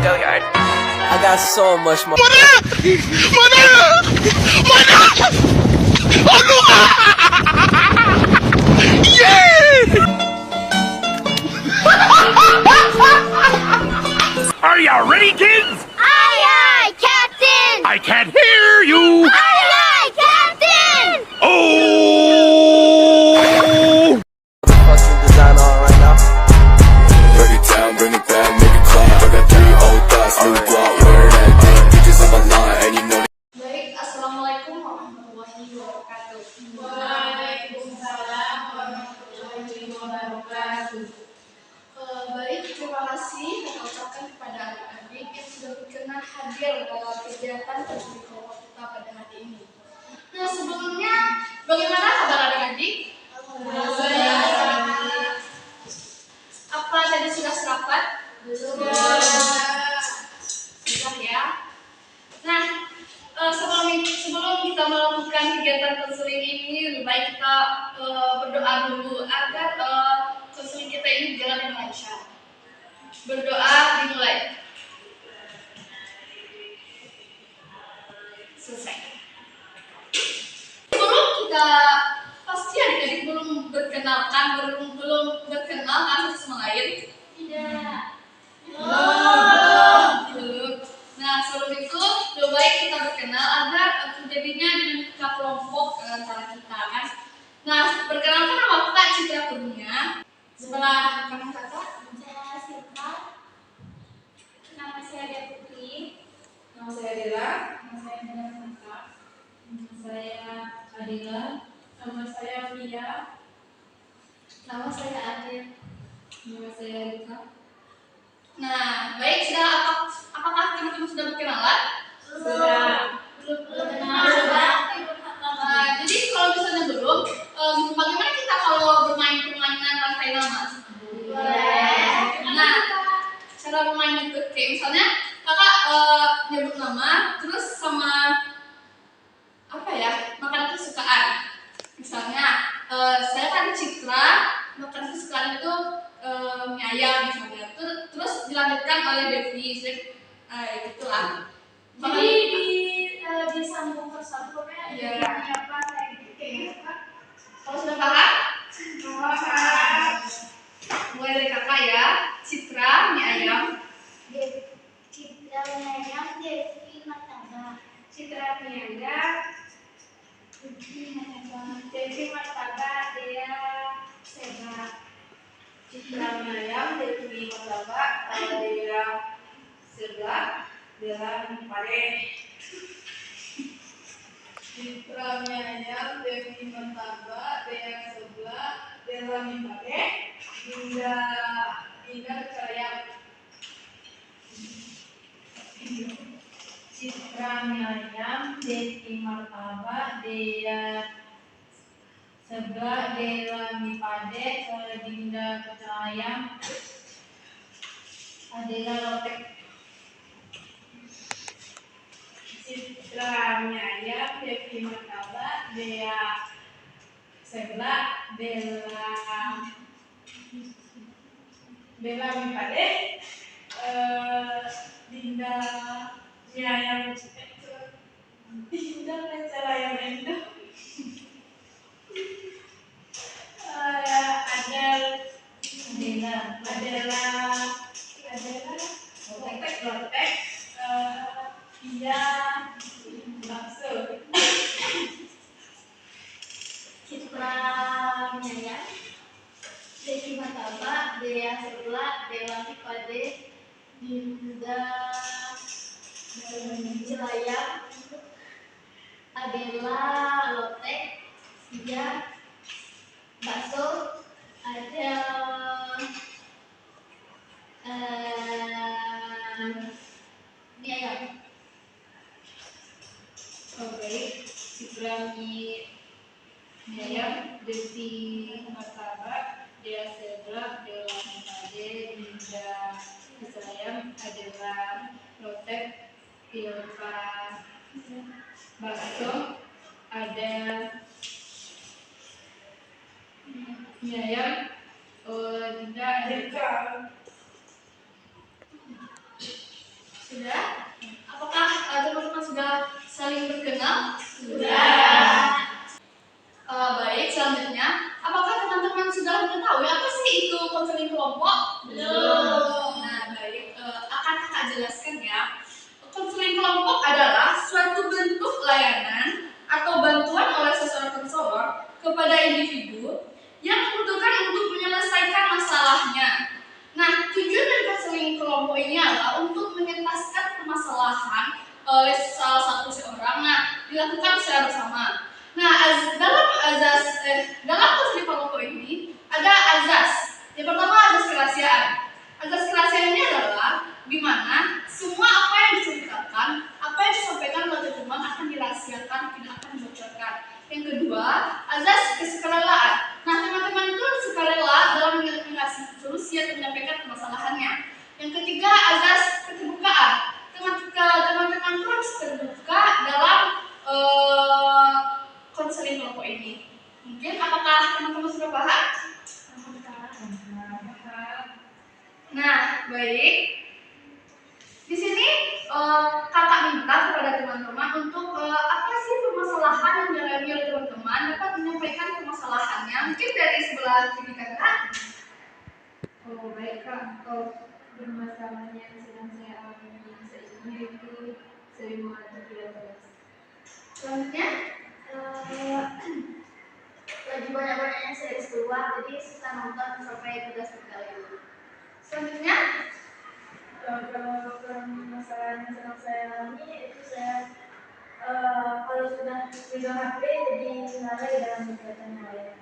Gilliard. I got so much more. Are you ready, kids? Aye, aye, Captain! I can't hear you. Aye, aye, Captain! Oh! Fucking design on right now. Break it down, bring it back, make it clap. I got 3 old thoughts, new block, where that thing. Bitches on my line, and you know. Baik, Assalamualaikum warahmatullahi wabarakatuh. Waalaikumsalam warahmatullahi wabarakatuh. Baik, terima kasih kami ucapkan kepada adik-adik yang sudah berkenan hadir dalam kegiatan perjumpaan kita pada hari ini. Nah, sebelumnya bagaimana kabar adik-adik? Apa tadi sudah serapat? Sudah ya. Nah, sebelum kita melakukan kegiatan konseling ini, lebih baik kita berdoa dulu agar konseling kita ini berjalan dengan lancar. Berdoa dimulai. Selesai. Sebelum kita pasti adik-adik belum berkenal satu sama lain. Tidak. Belum. Nah, sebelum itu lebih baik kita berkenal agar terjadinya dinamika kelompok antara kita kan. Nah, perkenalkan nama Kak Citra Kurnia. Sebelah kanan kakak, Saya Sita. Nama saya Dia Putri. nama saya Dela, Nama saya Dina Santa. nama saya Adila, nama saya Via, Nama saya Adit. nama saya Rika. Nah, baik, apakah teman-teman sudah berkenalan? Sudah. Jadi kalau misalnya belum, bagaimana kita kalau bermain permainan rantai nama? Nah, cara bermain itu kayak misalnya kakak nyebut nama, terus sama apa ya, makanan kesukaan. Misalnya saya kan Citra, makanan kesukaan itu mie ayam misalnya. Terus dilanjutkan oleh Devi, gitulah. Jadi disambung tersambungnya Iya. apa kayak gitu kan? Kalau sudah paham? Mulai dari kakak ya. Citra, mie ayam. Citra Ayam, Devi Martabak. Citra Ayam, Devi Martabak, Dea Seba. Citra Ayam, Devi Martabak, Dea Seba, Dela Pare. Citra Ayam, Devi Martabak, Dea Seba, Dela Pare. Dinda Percaya. Citra Ayam, Devi Martabak, Dea Seba, Dela Mipade, Dinda Percaya, Adela Lotek. Citra Ayam, Devi Martabak, Dea Seba, Dela Mipade, Dinda Ayam, Dinda Ayam Endo. Adela Lotek, Iya, bakso. Citra mie ayam. Devi Martabak, Dea Sebelah, Dela Pipade, Dinda Jelayang, Adela Lotek, Sia, bakso, ada mie ayam. Oke, Citra mie ayam, Devi Martabak, Dea Seba, Dela Mipade, Dinda Jelayang, Adela Lotek, Pilka bakso, ada mie ayam, Dinda Sudah? Apakah teman-teman sudah saling berkenal? Baik, selanjutnya, apakah teman-teman sudah mengetahui apa sih itu konseling kelompok? Belum. Nah, baik, akan kakak jelaskan ya. Konseling kelompok adalah suatu bentuk layanan atau bantuan oleh seseorang konselor kepada individu yang membutuhkan untuk menyelesaikan masalahnya. Nah, tujuan dari konseling kelompok ini adalah untuk mengentaskan permasalahan oleh salah satu seorang. Nah, dilakukan secara bersama. Nah, dalam konseling kelompok ini ada azas. Yang pertama azas kerahasiaan. Azas kerahasiaan ini adalah di mana semua apa yang diceritakan, apa yang disampaikan oleh teman akan dirahasiakan, tidak akan dibocorkan. Yang kedua, azas kesukarelaan. Nah, teman-teman itu sukarela dalam mengasih solusi atau menyampaikan permasalahannya. Yang ketiga, azas keterbukaan. Teman-teman itu harus terbuka dalam konseling kelompok ini. Mungkin apakah teman-teman sudah paham? Nah, baik. Di sini kakak minta kepada teman-teman untuk apa sih permasalahan yang dialami oleh teman-teman, dapat menyampaikan permasalahannya. Mungkin dari sebelah kiri kakak. Oh baik kak, permasalahan yang sedang saya alami saat ini itu sering mengatur tidak jelas. Selanjutnya, Lagi banyak-banyaknya series keluar, jadi suka nonton sampai tugas berkali. selanjutnya, Kalau permasalahan yang sedang saya alami itu saya kalau sudah pegang HP jadi lalai dalam kegiatan yang lain.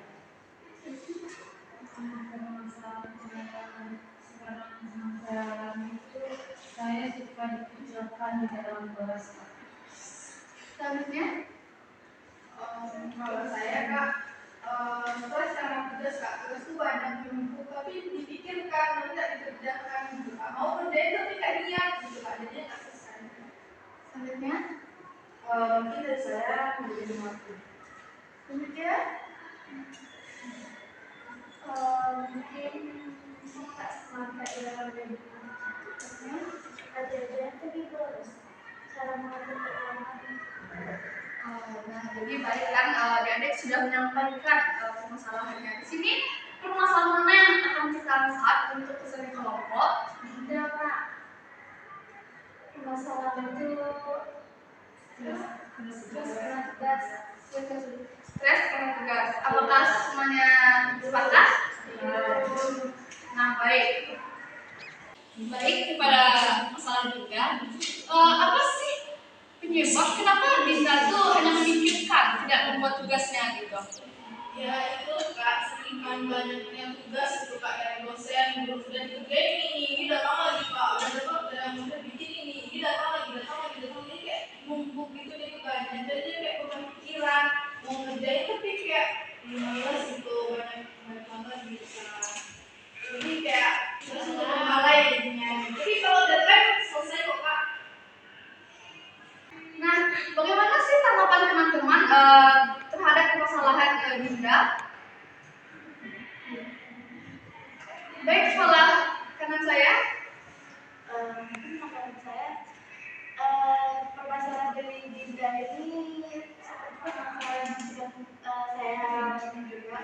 Permasalahan yang sekarang sedang saya alami itu saya suka dikucilkan di dalam kelas. selanjutnya, Kalau saya kak, setelah sekarang tugas kak, tugas itu banyak menumpuk tapi dipikirkan nanti tak dikerjakan gitu kak. Mau kerjain tapi kak niat gitu kak, jadinya tak selesai. selanjutnya, Mungkin dari saya menjadi waktu. selanjutnya, Mungkin tak semangat dalam hidup. Ajar-ajar tapi terus cara mengatur keuangan. nah jadi baik kan, adik-adik sudah menyampaikan permasalahannya. Di sini permasalahan mana yang akan kita angkat untuk konseling kelompok? Ada kak, permasalahan itu stres karena tugas. Stres karena tugas. Apakah semuanya sepakat? Nah, baik. Baik, kepada masalah juga. Apa sih penyebab kenapa Dinda tuh hanya memikirkan, tidak membuat tugasnya gitu? Ya itu kak, seringan banyaknya tugas itu kak dari dosen, guru sudah dikerjain ini datang lagi kak, udah bikin ini datang lagi, jadi kayak numpuk gitu deh tugasnya, jadi dia kayak pemikiran mau ngerjain tapi kayak males gitu, banyak banget gitu kak. Jadi kayak terus lalai jadinya. Jadi kalau deadline selesai kok kak. Nah, bagaimana sih tanggapan teman-teman terhadap permasalahan Dinda? Baik, salah kanan saya. Menurut saya permasalahan dari Dinda ini permasalahan yang sudah saya alami juga.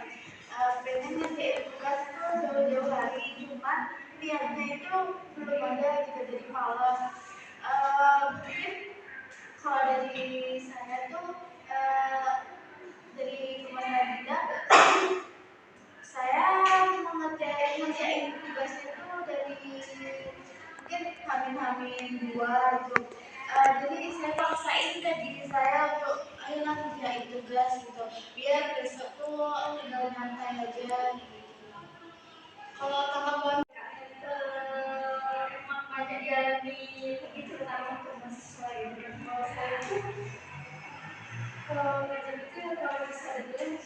Pengen ngerjain tugas itu jauh-jauh hari, cuma niatnya itu belum ada gitu, jadi malas. Mungkin kalau dari saya tuh dari permasalahan Dinda, saya ngerjain tugasnya itu dari mungkin hamin-hamin 2 gitu. Jadi saya paksain ke diri saya untuk ayolah kerjain tugas gitu, biar besok tuh tinggal nyantai aja gitu. Kalau tanggapan memang banyak dialami begitu, terutama untuk mahasiswa gitu. Kalau saya tuh kalau baca buku kalau bisa dulu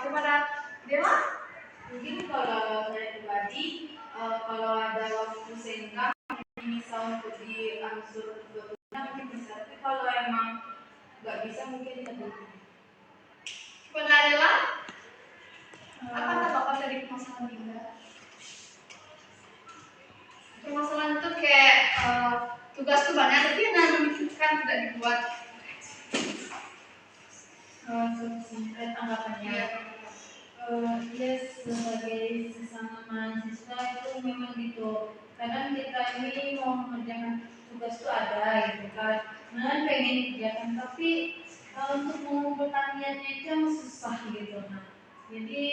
Kepada Dewa? mungkin kalau saya pribadi kalau ada waktu senggang misal untuk diangsur 20 mungkin bisa, tapi kalau emang nggak bisa mungkin lebih. tanggapannya. Ya sebagai sesama mahasiswa itu memang gitu. Kadang kita ini mau mengerjakan tugas itu ada gitu kan, malah pengen kerjakan tapi untuk mengumpulkannya itu yang susah gitu. Nah, jadi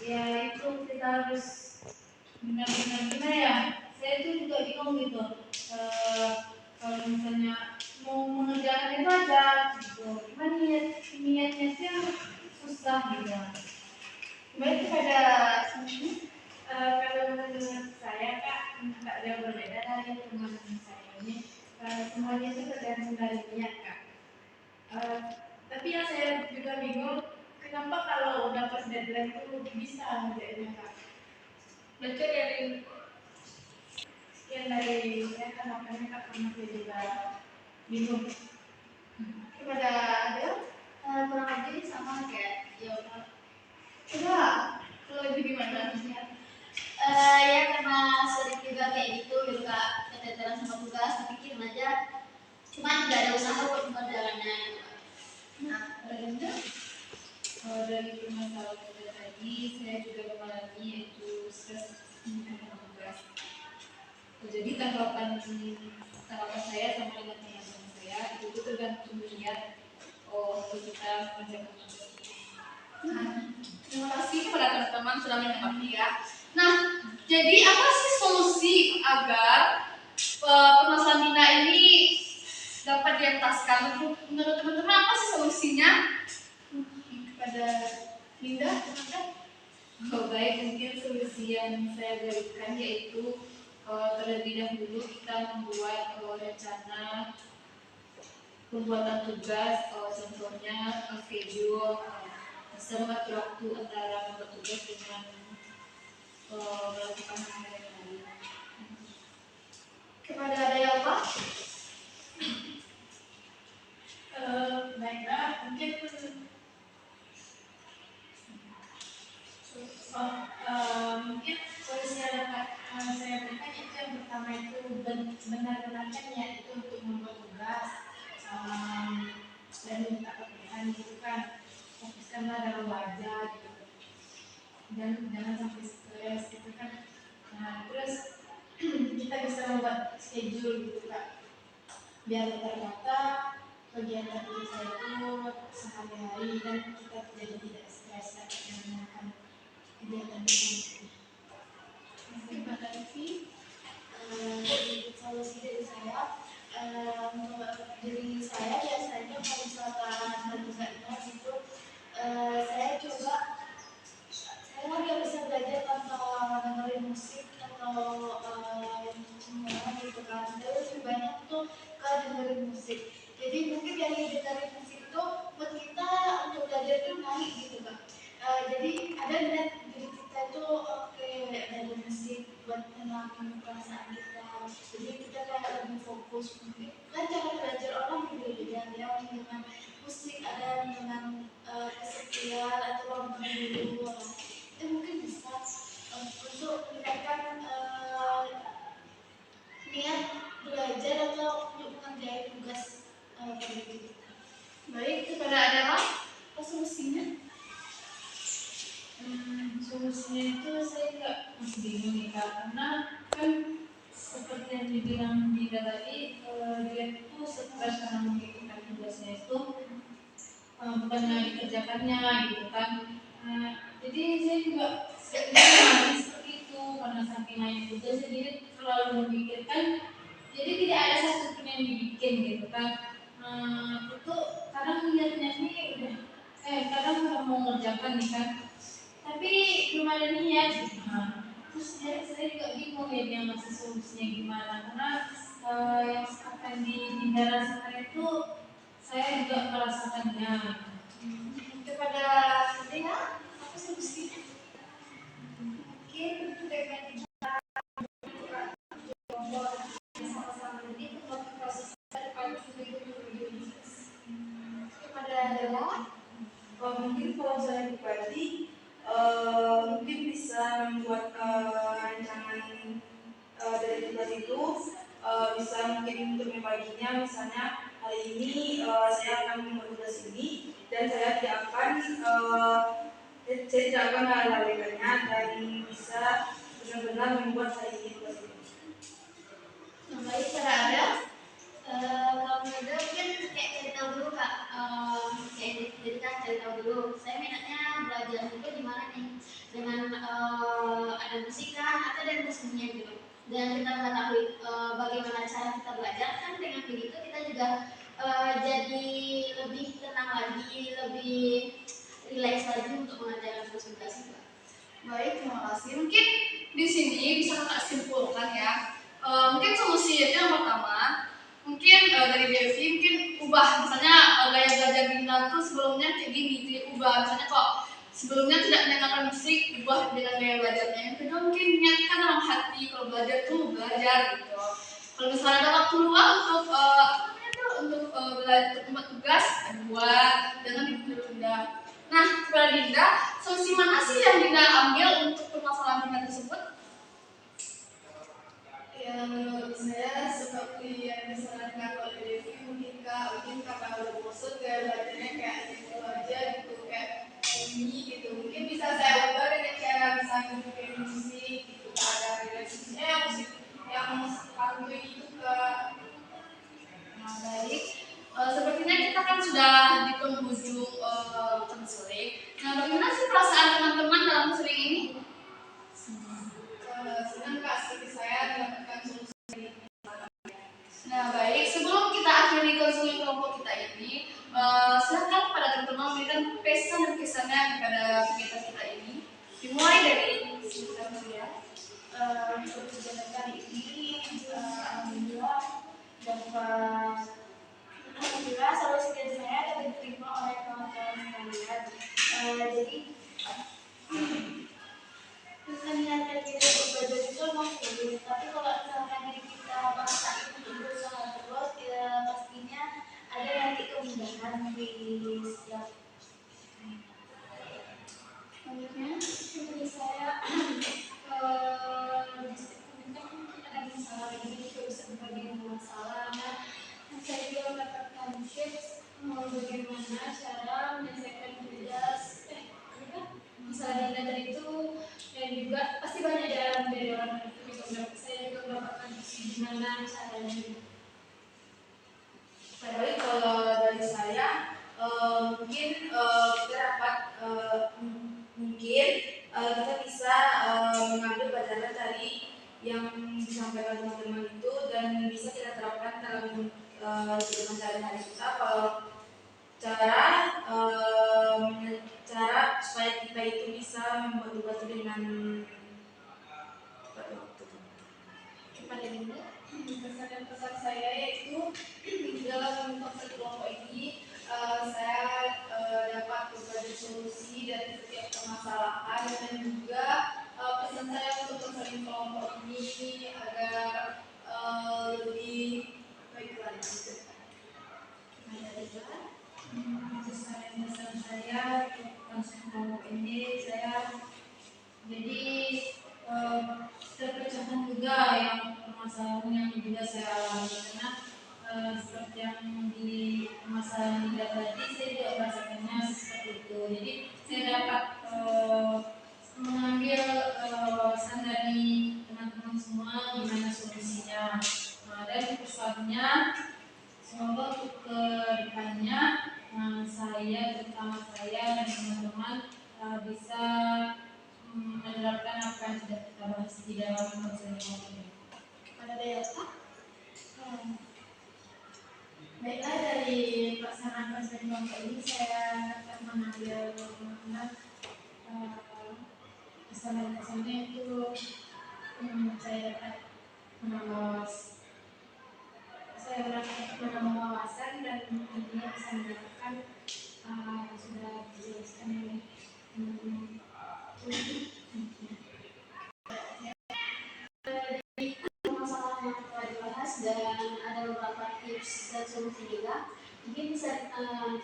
ya itu kita harus benar-benar gimana ya? Saya tuh juga bingung gitu. Kalau misalnya mau mengerjakan itu aja gitu, cuman niatnya sih susah gitu. Baik kepada Kalau menurut saya Kak, nggak jauh berbeda dari teman-teman saya ini. Semuanya itu tergantung dari niat Kak. Tapi yang saya juga bingung, kenapa kalau udah pas deadline tuh bisa ngerjainnya Kak? baca dari Sekian dari saya, tanggapannya Kak, karena saya juga bingung. kepada Adel, kurang lebih sama kayak ya udah kalau lebih gimana maksudnya? Ya karena sering juga kayak gitu gitu kak, keteteran sama tugas, pikirin aja, cuman nggak ada usaha buat mengerjakannya gitu. Nah, bagaimana? Kalau dari masalah kerja tadi, saya juga mengalami yaitu stres karena tugas. Jadi tanggapan saya sama dengan teman-teman saya itu tergantung niat untuk kita mengerjakan tugas. Nah, terima kasih kepada teman-teman sudah menyimak ya. Nah, jadi apa sih solusi agar permasalahan Dina ini dapat dientaskan? Menurut teman-teman apa sih solusinya? Kepada Linda, ada? Oh, baik, mungkin solusi yang saya berikan yaitu terlebih dahulu kita membuat rencana pembuatan tugas, contohnya schedule, bisa mengatur waktu antara membuat tugas dengan melakukan sehari-hari. Kepada Dayalpa? Baiklah, mungkin mungkin solusi yang dapat saya berikan itu yang pertama itu benar-benarkan niat itu untuk membuat tugas dan minta kepercayaan gitu kan, fokuskanlah dalam belajar gitu dan jangan sampai stres gitu kan. Nah terus kita bisa membuat schedule gitu kan biar tertata kegiatan kita itu sehari-hari dan kita jadi tidak stres saat menjalankan kegiatan kita. Terima kasih. Solusi dari saya, dari saya biasanya kalau misalkan hari ingat itu, saya coba saya nggak bisa belajar tanpa dengerin musik atau semua gitu kan. Saya lebih banyak tuh ke dengerin musik. Jadi mungkin dari dengerin musik itu buat kita untuk belajar tuh naik gitu kan. Jadi ada niat diri kita tuh oke ada musik buat tenangin perasaan kita. Jadi kita kayak lebih fokus. Mungkin kan cara belajar orang berbeda-beda. Ada yang dengan musik, ada yang dengan kesepian atau nonton dulu. Itu mungkin bisa untuk meningkatkan niat belajar atau untuk mengerjakan tugas pada diri kita. Baik, kepada Adela, apa solusinya? Solusinya itu saya nggak masih bingung nih Kak, karena kan seperti yang dibilang Dina tadi, dia itu stres karena memikirkan tugasnya itu bukannya dikerjakannya gitu kan. Jadi saya juga mengalami seperti itu karena saking banyak tugas jadi terlalu memikirkan, jadi tidak ada satupun yang dibikin gitu kan. Itu kadang niatnya ini udah kadang udah mau mengerjakan nih kan, tapi belum ada niat gitu. Terus saya juga bingung ya dia ngasih solusinya gimana, karena yang akan dirasakan itu saya juga merasakannya. Kepada Dina, apa solusinya? Mungkin dengan sama-sama ini membuat proses depan kepada Adela. Mungkin kalau saya pribadi mungkin bisa membuat rancangan dari tugas itu, bisa mungkin untuk membaginya, misalnya hari ini saya akan membuat tugas ini dan saya tidak akan melalaikannya dan bisa benar-benar membuat saya ini positif. Nah, baik Kak Ada. Kalau menurut Ada mungkin kayak cari tahu dulu Kak. Kayak jadi kan cari tahu dulu. Saya minatnya belajar itu di mana nih? Dengan ada musik kan atau dari musiknya gitu. Dan kita mengetahui bagaimana cara kita belajar kan dengan begitu kita juga jadi lebih tenang lagi, lebih rileks lagi untuk mengajarkan tugas kita. Baik, terima kasih. Mungkin di sini bisa kakak simpulkan ya. Mungkin solusi itu yang pertama, mungkin dari Devi mungkin ubah misalnya gaya belajar Dinda tuh sebelumnya kayak gini, diubah misalnya kok sebelumnya tidak mendengarkan musik, ubah dengan gaya belajarnya. Yang kedua mungkin niatkan dalam hati kalau belajar tuh belajar gitu. Kalau misalnya ada waktu luang untuk belajar untuk membuat tugas, buat jangan ditunda. Nah, kepada Dinda, solusi mana sih yang Dinda ambil untuk permasalahan Dinda tersebut? Ya, menurut saya seperti yang disarankan oleh Devi, mungkin karena udah bosan kayak belajarnya kayak gitu aja gitu, kayak ini gitu. Mungkin bisa saya ubah dengan cara misalnya bikin musik gitu, ada relaksasinya musik yang country gitu Kak. Nah, baik. Sepertinya kita kan sudah di penghujung konseling. Nah, bagaimana sih perasaan teman-teman dalam konseling ini? Senang Kak, seperti saya mendapatkan solusi. Nah, baik. Sebelum kita akhiri konseling kelompok kita ini, silakan pada teman-teman memberikan pesan dan kesannya kepada kegiatan kita ini. Dimulai dari silakan ya. Untuk kegiatan kali ini, alhamdulillah solusi kegiatan saya dapat diterima oleh kawan-kawan sekalian. Jadi niatnya kita untuk belajar itu memang sulit, tapi kalau misalkan diri kita paksain untuk berusaha terus, ya pastinya ada nanti kemudahan di setiap. Selanjutnya, seperti saya ada masalah ini juga bisa berbagi masalah. Nah, saya juga mendapatkan tips bagaimana cara menyelesaikan tugas masalah belajar itu, dan juga pasti banyak jalan dari orang itu juga saya juga mendapatkan gimana caranya. Baik, kalau dari saya mungkin kita dapat kita bisa mengambil pelajaran dari yang disampaikan teman-teman itu dan bisa kita terapkan dalam kehidupan sehari-hari kita. Kalau cara supaya kita itu bisa membuat tugas itu dengan tepat waktu. Kepada Dinda, pesan dan pesan saya yaitu dalam konsep kelompok ini saya dapat berbagai solusi dari setiap permasalahan, dan juga pesan saya untuk konseling kelompok ini agar lebih baik lagi. Pesan saya untuk konsep kelompok ini, saya jadi terpecahkan juga yang permasalahan yang juga saya alami, karena seperti yang di permasalahan Dinda tadi saya juga merasakannya seperti itu. Jadi saya dapat mengambil wawasan dari teman-teman semua gimana solusinya. Nah, dan pesannya semoga untuk kedepannya saya, terutama saya dan teman-teman bisa menerapkan apa yang sudah kita bahas di dalam konseling ini. Pada Delta, baiklah dari pelaksanaan konseling kelompok ini saya dapat mengambil makna pesan-pesannya itu saya dapat menambah wawasan dan tentunya bisa mendapatkan sudah dijelaskan oleh teman-teman. Masalah yang telah dibahas dan ada beberapa tips dan solusi juga, mungkin bisa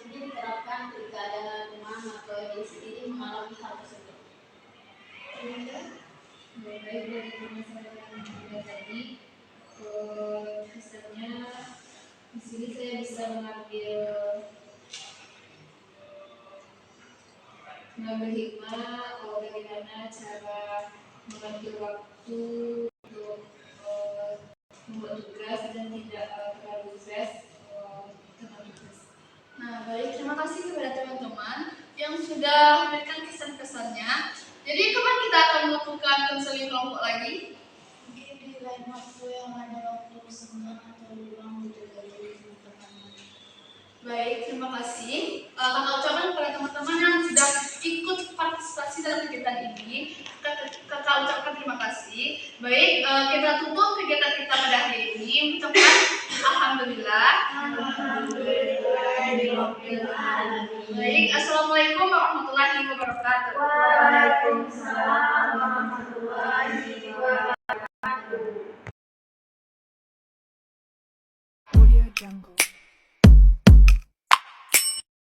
diterapkan ketika ada teman atau diri sendiri mengalami hal tersebut. Baik, dari permasalahan yang juga tadi, misalnya di sini saya bisa mengambil mengambil hikmah bagaimana cara mengatur waktu untuk membuat tugas dan tidak terlalu stres tentang tugas. Nah, baik, terima kasih kepada teman-teman yang sudah memberikan kesan-kesannya. Jadi, kapan kita akan melakukan konseling kelompok lagi? Mungkin di lain waktu yang ada waktu senggang atau luang gitu dari teman-teman. Baik, terima kasih. Kakak ucapkan kepada teman-teman yang sudah ikut partisipasi dalam kegiatan ini. Kakak ucapkan terima kasih. Baik, kita tutup kegiatan kita pada hari ini. Ucapkan Alhamdulillah. Baik, Assalamualaikum warahmatullahi wabarakatuh. Waalaikumsalam warahmatullahi wabarakatuh. Audio Jungle.